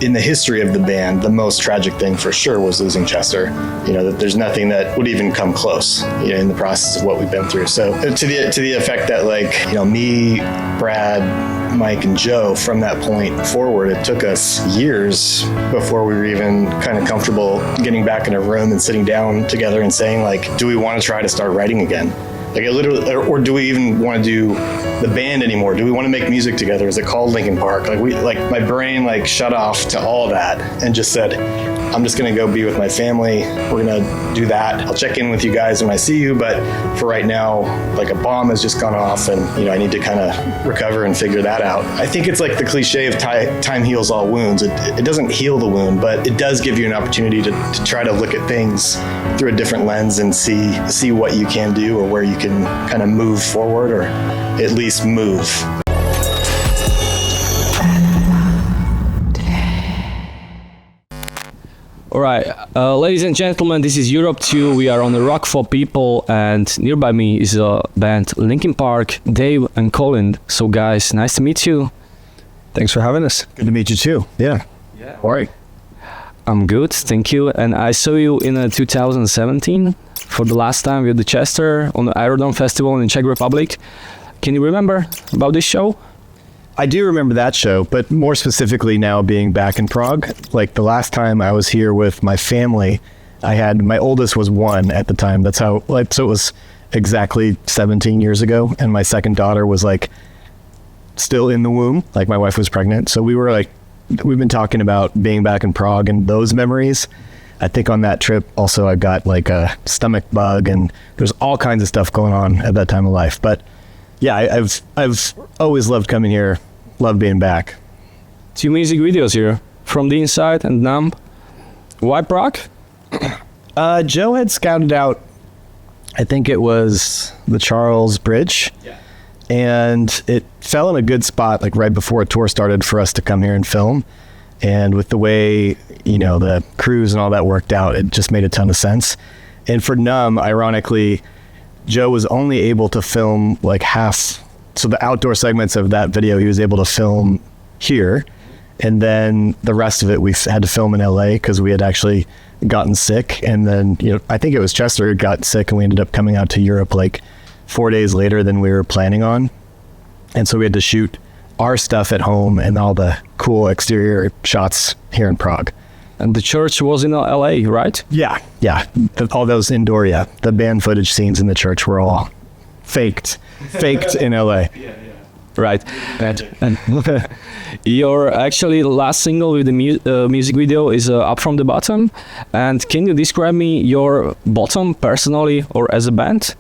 In the history of the band, the most tragic thing for sure was losing Chester. That there's nothing that would even come close, in the process of what we've been through. So to the effect that me, Brad, Mike, and Joe, from that point forward, it took us years before we were even kind of comfortable getting back in a room and sitting down together and saying, do we want to try to start writing again? Or do we even want to do the band anymore? Do we want to make music together? Is it called Linkin Park? My brain shut off to all of that and just said, I'm just going to go be with my family. We're going to do that. I'll check in with you guys when I see you, but for right now, a bomb has just gone off, and I need to kind of recover and figure that out. I think it's the cliche of time heals all wounds. It doesn't heal the wound, but it does give you an opportunity to try to look at things through a different lens and see what you can do, or where you can kind of move forward, or at least move. All right, ladies and gentlemen, this is Europe 2. We are on the Rock for People, and nearby me is a band Linkin Park, Dave and Colin. So guys, nice to meet you. Thanks for having us. Good to meet you too. Yeah. All right. I'm good, thank you. And I saw you in 2017 for the last time with the Chester on the Aerodrome Festival in the Czech Republic. Can you remember about this show? I do remember that show, but more specifically now being back in Prague. The last time I was here with my family, my oldest was 1 at the time. That's how, so it was exactly 17 years ago. And my second daughter was still in the womb. My wife was pregnant. So we've been talking about being back in Prague and those memories. I think on that trip also I got a stomach bug, and there's all kinds of stuff going on at that time of life. But yeah, I've always loved coming here, loved being back. 2 music videos here, From the Inside and Numb. Why Prague? Joe had scouted out, I think it was the Charles Bridge. Yeah. And it fell in a good spot, right before a tour started, for us to come here and film. And with the way, the cruise and all that worked out, it just made a ton of sense. And for Numb, ironically, Joe was only able to film half. So the outdoor segments of that video, he was able to film here. And then the rest of it, we had to film in LA because we had actually gotten sick. And then, I think it was Chester who got sick, and we ended up coming out to Europe 4 days later than we were planning on. And so we had to shoot our stuff at home and all the cool exterior shots here in Prague. And the church was in LA, right? Yeah. All those indoor, the band footage scenes in the church were all faked in LA. Yeah. Right. And your actually last single with the music video is Up From the Bottom. And can you describe me your bottom personally or as a band?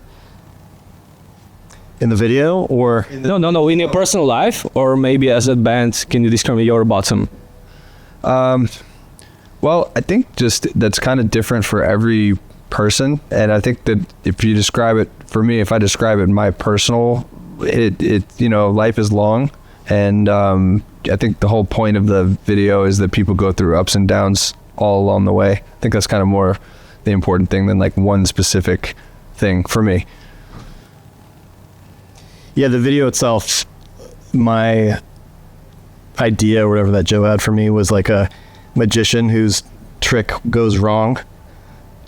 In the video, or? No, in your personal life, or maybe as a band, can you describe your bottom? Well, I think just that's kind of different for every person. And I think that if you describe it, for me, if I describe it my personal, life is long. And I think the whole point of the video is that people go through ups and downs all along the way. I think that's kind of more the important thing than one specific thing for me. Yeah, the video itself, my idea or whatever that Joe had for me was a magician whose trick goes wrong,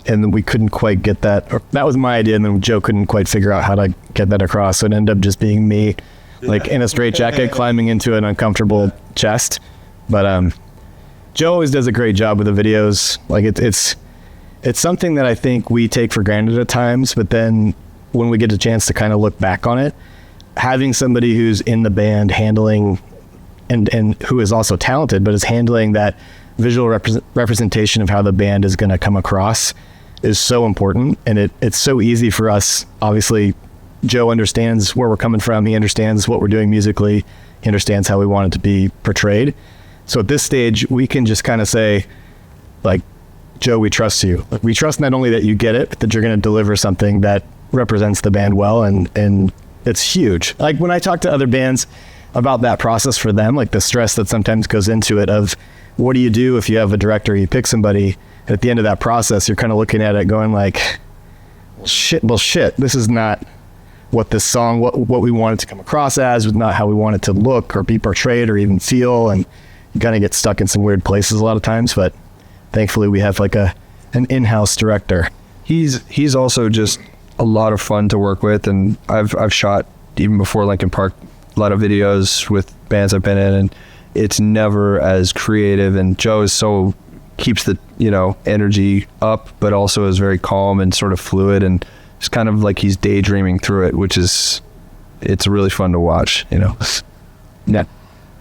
and then we couldn't quite get that, or that was my idea, and then Joe couldn't quite figure out how to get that across, so it ended up just being me in a straitjacket climbing into an uncomfortable chest. But Joe always does a great job with the videos. It's something that I think we take for granted at times, but then when we get a chance to kind of look back on it, having somebody who's in the band handling and who is also talented, but is handling that visual representation of how the band is going to come across is so important. And it's so easy for us. Obviously, Joe understands where we're coming from. He understands what we're doing musically. He understands how we want it to be portrayed. So at this stage, we can just kind of say, Joe, we trust you. We trust not only that you get it, but that you're going to deliver something that represents the band well. And it's huge. When I talk to other bands about that process for them, the stress that sometimes goes into it of what do you do if you have a director, you pick somebody, and at the end of that process, you're kind of looking at it going shit, this is not what this song, what we want it to come across as, was not how we want it to look or be portrayed or even feel. And kind of get stuck in some weird places a lot of times, but thankfully we have like an in-house director. He's also just a lot of fun to work with, and I've shot even before Linkin Park a lot of videos with bands I've been in, and it's never as creative. And Joe is keeps the energy up, but also is very calm and sort of fluid, and it's kind of like he's daydreaming through it, it's really fun to watch. Yeah.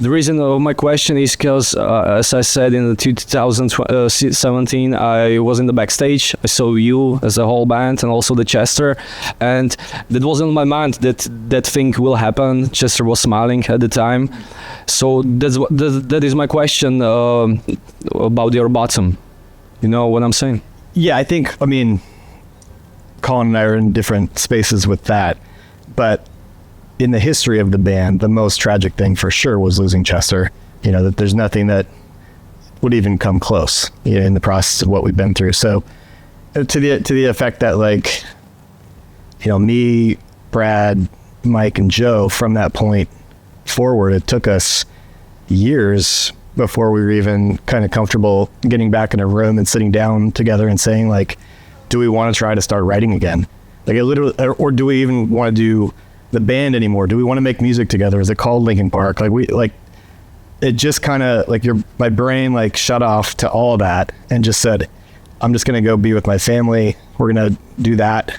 The reason of my question is because, as I said, in 2017, I was in the backstage. I saw you as a whole band and also the Chester, and that was on my mind that thing will happen. Chester was smiling at the time, so that is my question about your bottom. You know what I'm saying? Yeah, I mean, Colin and I are in different spaces with that, but in the history of the band, the most tragic thing for sure was losing Chester. That there's nothing that would even come close, in the process of what we've been through. So to the effect that me, Brad, Mike, and Joe, from that point forward, it took us years before we were even kind of comfortable getting back in a room and sitting down together and saying, do we want to try to start writing again? Or do we even want to do the band anymore? Do we want to make music together? Is it called Linkin Park? It just kind of my brain shut off to all of that and just said, I'm just going to go be with my family. We're going to do that.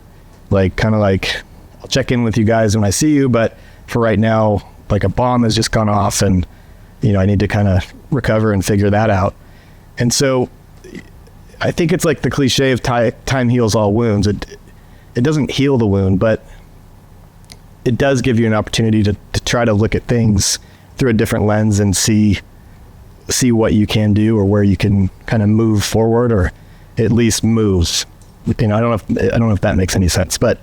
I'll check in with you guys when I see you, but for right now, a bomb has just gone off, and I need to kind of recover and figure that out. And so I think it's the cliche of time heals all wounds. It doesn't heal the wound, but it does give you an opportunity to try to look at things through a different lens and see what you can do, or where you can kind of move forward, or at least moves. I don't know if that makes any sense, but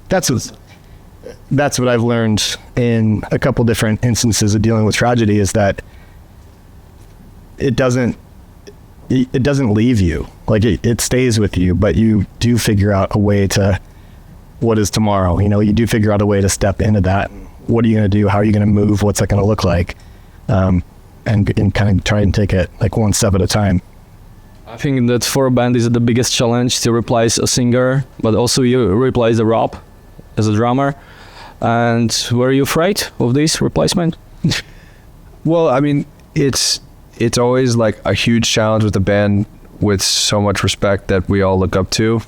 that's what I've learned in a couple different instances of dealing with tragedy, is that it doesn't leave you. It stays with you, but you do figure out a way to, what is tomorrow? You do figure out a way to step into that. What are you going to do? How are you going to move? What's that going to look like? And kind of try and take it one step at a time. I think that for a band is the biggest challenge to replace a singer, but also you replace the Rob as a drummer. And were you afraid of this replacement? Well, I mean, it's always a huge challenge with a band with so much respect that we all look up to.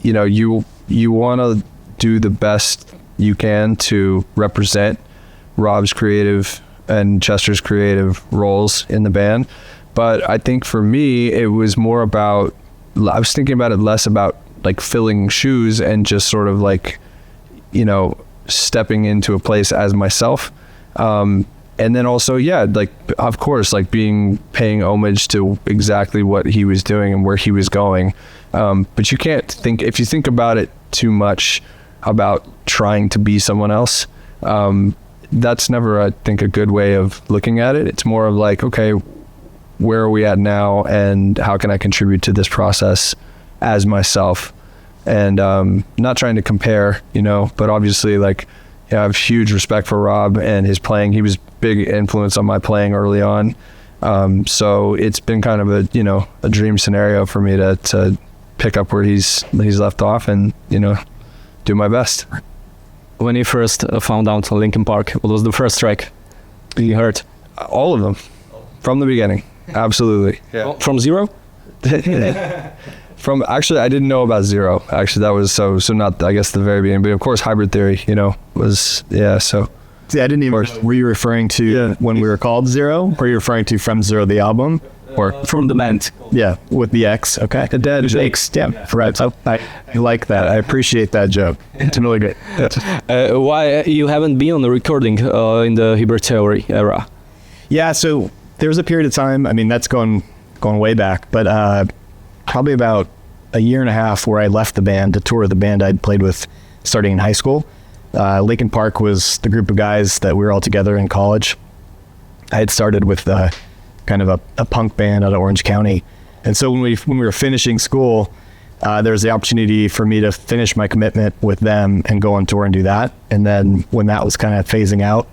You want to do the best you can to represent Rob's creative and Chester's creative roles in the band. But I think for me, it was more about, I was thinking about it less about filling shoes and just sort of stepping into a place as myself. And then also, of course, paying homage to exactly what he was doing and where he was going. But you can't if you think about it too much about trying to be someone else, that's never, I think, a good way of looking at it. It's more of okay, where are we at now, and how can I contribute to this process as myself? And not trying to compare, but obviously I have huge respect for Rob and his playing. He was big influence on my playing early on. So it's been kind of a dream scenario for me to pick up where he's left off and, do my best. When you first found out Linkin Park, what was the first track you heard? All of them, from the beginning. Absolutely. Yeah. From zero? Actually, I didn't know about Zero. Actually, that was so not, I guess, the very beginning. But of course, Hybrid Theory, was, yeah, so. See, I didn't even, were you referring to when we were called Zero? Or were you referring to From Zero, the album? Or from the band? Yeah, with the X, okay. The dead X, yeah, right. I like that. I appreciate that joke. It's really good. Why you haven't been on the recording in the Hybrid Theory era? Yeah, so there was a period of time, I mean, that's going way back, but probably about a year and a half where I left the band to tour the band I'd played with starting in high school. Linkin Park was the group of guys that we were all together in college. I had started with kind of a punk band out of Orange County. And so when we were finishing school, there was the opportunity for me to finish my commitment with them and go on tour and do that. And then when that was kind of phasing out,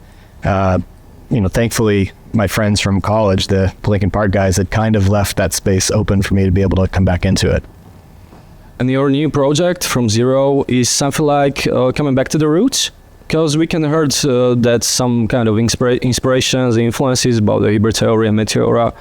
thankfully my friends from college, the Linkin Park guys, had kind of left that space open for me to be able to come back into it. And your new project from zero is something like coming back to the roots? Because we can heard that some kind of inspirations, influences about the Hebrew theory and Meteora.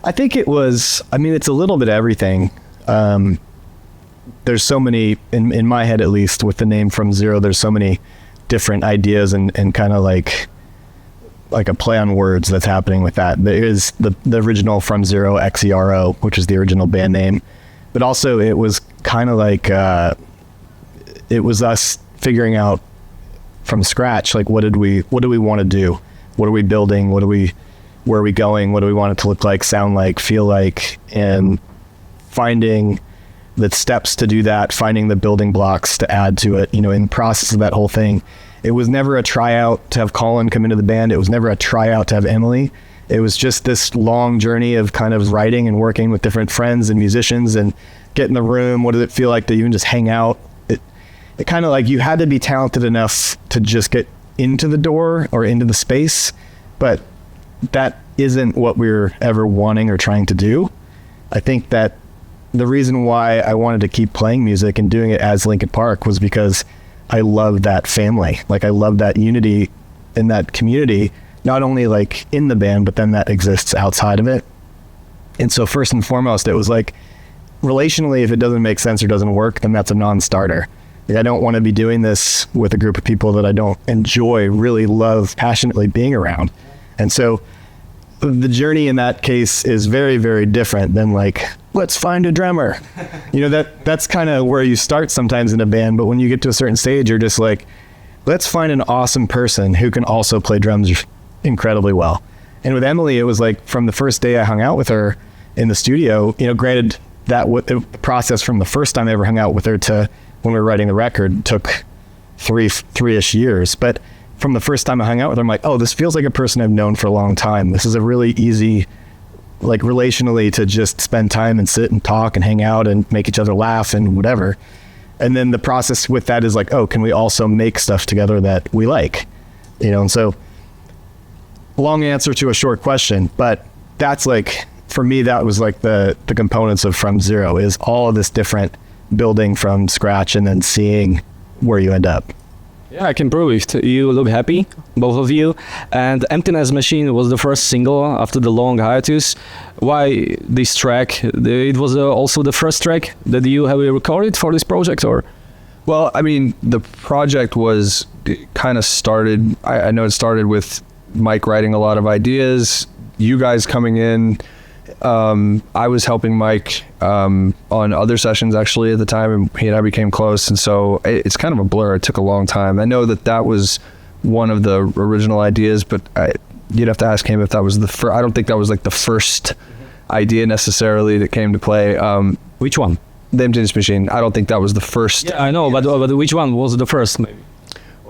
I think it was, it's a little bit of everything. There's so many, in my head at least, with the name From Zero, there's so many different ideas and kind of like a play on words that's happening with that. There is the original From Zero, XERO, which is the original band name. But also it was kind of like, it was us figuring out from scratch, like what do we want to do? What are we building? Where are we going? What do we want it to look like, sound like, feel like? And finding the steps to do that, finding the building blocks to add to it, in the process of that whole thing. It was never a tryout to have Colin come into the band. It was never a tryout to have Emily. It was just this long journey of kind of writing and working with different friends and musicians and get in the room. What does it feel like to even just hang out? It kind of like you had to be talented enough to just get into the door or into the space, but that isn't what we were ever wanting or trying to do. I think that the reason why I wanted to keep playing music and doing it as Linkin Park was because I love that family. Like I love that unity in that community, not only like in the band, but then that exists outside of it. And so first and foremost, it was like relationally, if it doesn't make sense or doesn't work, then that's a non-starter. Like, I don't want to be doing this with a group of people that I don't enjoy, really love, passionately being around. And so the journey in that case is very, very different than like, let's find a drummer. That's kind of where you start sometimes in a band. But when you get to a certain stage, you're just like, let's find an awesome person who can also play drums incredibly well. And with Emily, it was like from the first day I hung out with her in the studio, granted that the process from the first time I ever hung out with her to when we were writing the record took three-ish years. But from the first time I hung out with her, I'm like, oh, this feels like a person I've known for a long time. This is a really easy, like relationally, to just spend time and sit and talk and hang out and make each other laugh and whatever. And then the process with that is like, oh, can we also make stuff together that we like? And so long answer to a short question, but that's like, for me, that was like the components of From Zero is all of this different building from scratch and then seeing where you end up. Yeah, I can prove it. You look happy, both of you. And Emptiness Machine was the first single after the long hiatus. Why this track? It was also the first track that you have recorded for this project, or? Well, the project was kind of started, I know it started with Mike writing a lot of ideas, you guys coming in. I was helping Mike on other sessions actually at the time, and he and I became close, and so it's kind of a blur. It took a long time. I know that was one of the original ideas, but you'd have to ask him if that was the first. I don't think that was like the first idea necessarily that came to play. Which one? The Emptiness Machine. I don't think that was the first. Yeah, I know, but which one was the first maybe?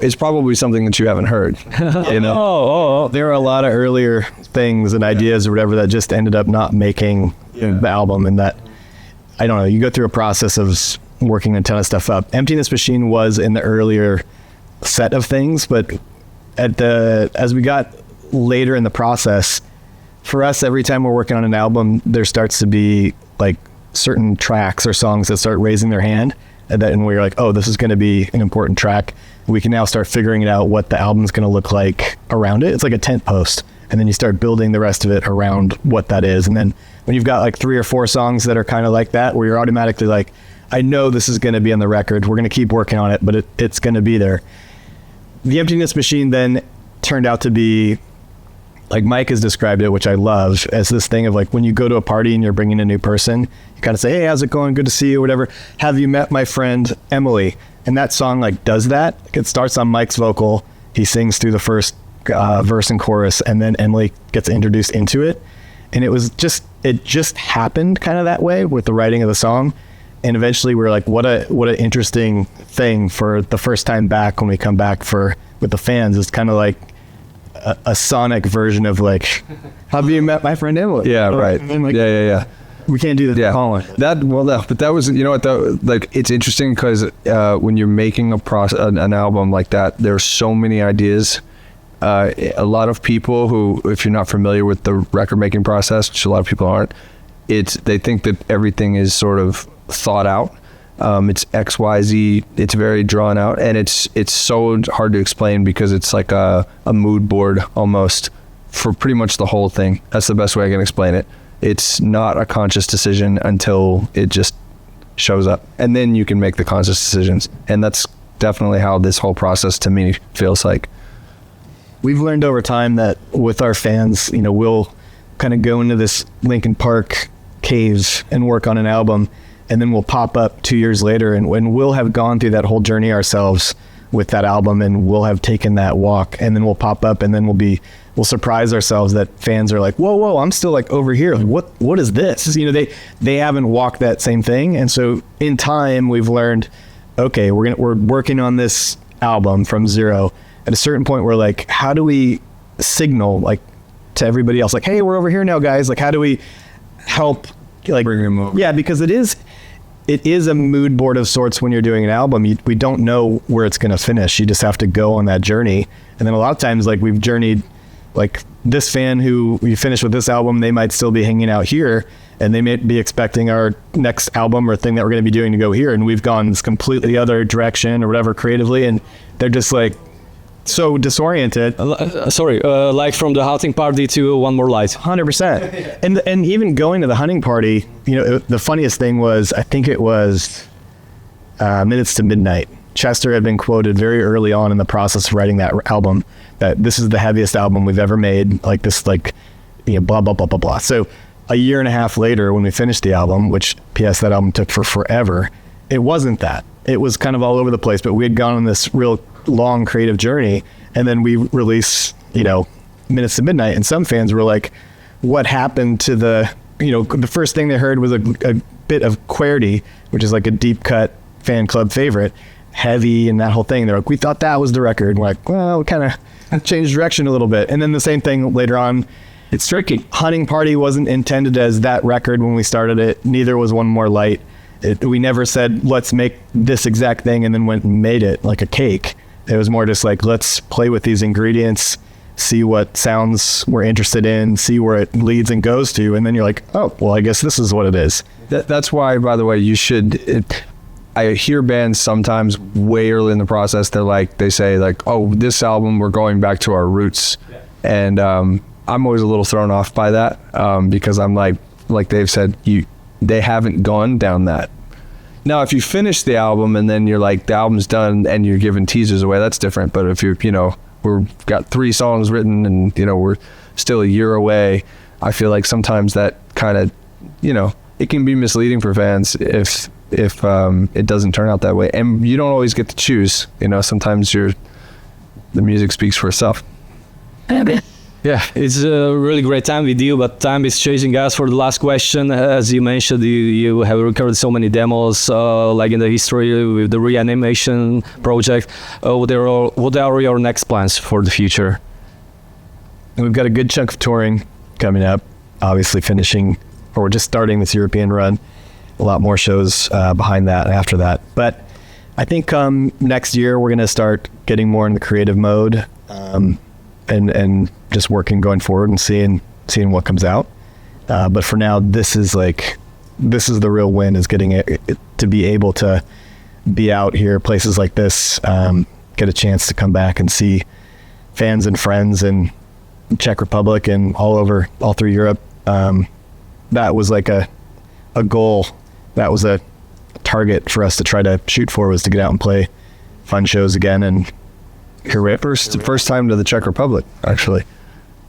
It's probably something that you haven't heard. Oh. There are a lot of earlier things and ideas or whatever that just ended up not making the album, and that, I don't know, you go through a process of working a ton of stuff up. Emptiness Machine was in the earlier set of things, but as we got later in the process, for us, every time we're working on an album, there starts to be like certain tracks or songs that start raising their hand, and we're like, oh, this is going to be an important track. We can now start figuring out what the album's going to look like around it. It's like a tent post. And then you start building the rest of it around what that is. And then when you've got like 3 or 4 songs that are kind of like that, where you're automatically like, I know this is going to be on the record. We're going to keep working on it, but it's going to be there. The Emptiness Machine then turned out to be, like Mike has described it, which I love, as this thing of like, when you go to a party and you're bringing a new person, you kind of say, hey, how's it going? Good to see you, whatever. Have you met my friend Emily? And that song like does that. It starts on Mike's vocal. He sings through the first verse and chorus, and then Emily gets introduced into it. And it just happened kind of that way with the writing of the song. And eventually we're like, what an interesting thing for the first time back when we come back with the fans. It's kind of like a sonic version of like, have you met my friend Emily? Yeah, right. Like, Yeah. We can't do that. Yeah, Colin. but that was, you know what, like, it's interesting because when you're making an album like that, there's so many ideas A lot of people who, if you're not familiar with the record making process, which a lot of people aren't, they think that everything is sort of thought out. It's X, Y, Z. It's very drawn out, and it's so hard to explain because it's like a mood board almost for pretty much the whole thing. That's the best way I can explain it. It's not a conscious decision until it just shows up, and then you can make the conscious decisions. And that's definitely how this whole process to me feels like. We've learned over time that with our fans, you know, we'll kind of go into this Linkin Park cave and work on an album, and then we'll pop up 2 years later, and when we'll have gone through that whole journey ourselves with that album, and we'll have taken that walk, and then we'll pop up, and then we'll surprise ourselves that fans are like, whoa, I'm still like over here. Like, what is this? You know, they haven't walked that same thing. And so in time we've learned, okay, we're working on this album from zero. At a certain point, we're like, how do we signal like to everybody else, like, hey, we're over here now, guys. Like, how do we help like bring them over? Yeah, because it is a mood board of sorts when you're doing an album. We don't know where it's going to finish. You just have to go on that journey. And then a lot of times, like, we've journeyed, like, this fan who we finished with this album, they might still be hanging out here, and they may be expecting our next album or thing that we're going to be doing to go here. And we've gone this completely other direction or whatever creatively. And they're just like so disoriented. Like from the hunting party to One More Light. 100%. And even going to the hunting party, you know, the funniest thing was, I think it was Minutes to Midnight. Chester had been quoted very early on in the process of writing that album that this is the heaviest album we've ever made, like this, like, you know, blah, blah, blah, blah, blah. So a year and a half later, when we finished the album, which P.S. that album took for forever, it wasn't that. It was kind of all over the place, but we had gone on this real long creative journey, and then we released, you know, Minutes to Midnight, and some fans were like, what happened to the, you know, the first thing they heard was a bit of QWERTY, which is like a deep cut fan club favorite, heavy and that whole thing. They're like, we thought that was the record. And we're like, well, we kind of changed direction a little bit. And then the same thing later on. It's tricky. Hunting Party wasn't intended as that record when we started it. Neither was One More Light. We never said, let's make this exact thing and then went and made it like a cake. It was more just like, let's play with these ingredients, see what sounds we're interested in, see where it leads and goes to. And then you're like, oh, well, I guess this is what it is. That's why, by the way, I hear bands sometimes way early in the process, they say like, oh, this album, we're going back to our roots. Yeah. And I'm always a little thrown off by that because I'm like they've said, they haven't gone down that. Now, if you finish the album and then you're like, the album's done and you're giving teasers away, that's different. But if you're, you know, we've got 3 songs written and, you know, we're still a year away, I feel like sometimes that kind of, you know, it can be misleading for fans if it doesn't turn out that way. And you don't always get to choose, you know, sometimes the music speaks for itself. Yeah, it's a really great time with you, but time is chasing us for the last question. As you mentioned, you have recorded so many demos, like in the history with the reanimation project. What are your next plans for the future? We've got a good chunk of touring coming up, obviously finishing, or we're just starting this European run. A lot more shows behind that and after that. But I think next year we're going to start getting more in the creative mode and just working going forward and seeing what comes out. But for now, this is the real win, is getting it to be able to be out here, places like this, get a chance to come back and see fans and friends in Czech Republic and all through Europe. That was like a goal. That was a target for us to try to shoot for, was to get out and play fun shows again. And first time to the Czech Republic, actually.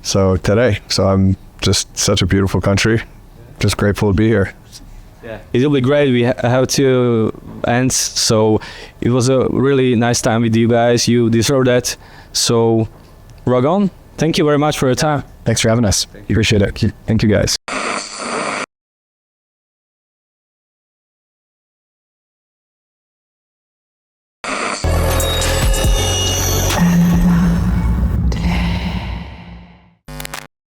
So today. So I'm just such a beautiful country. Just grateful to be here. Yeah, it'll be great. We have to end. So it was a really nice time with you guys. You deserve that. So rock on. Thank you very much for your time. Thanks for having us. Appreciate it. Thank you guys.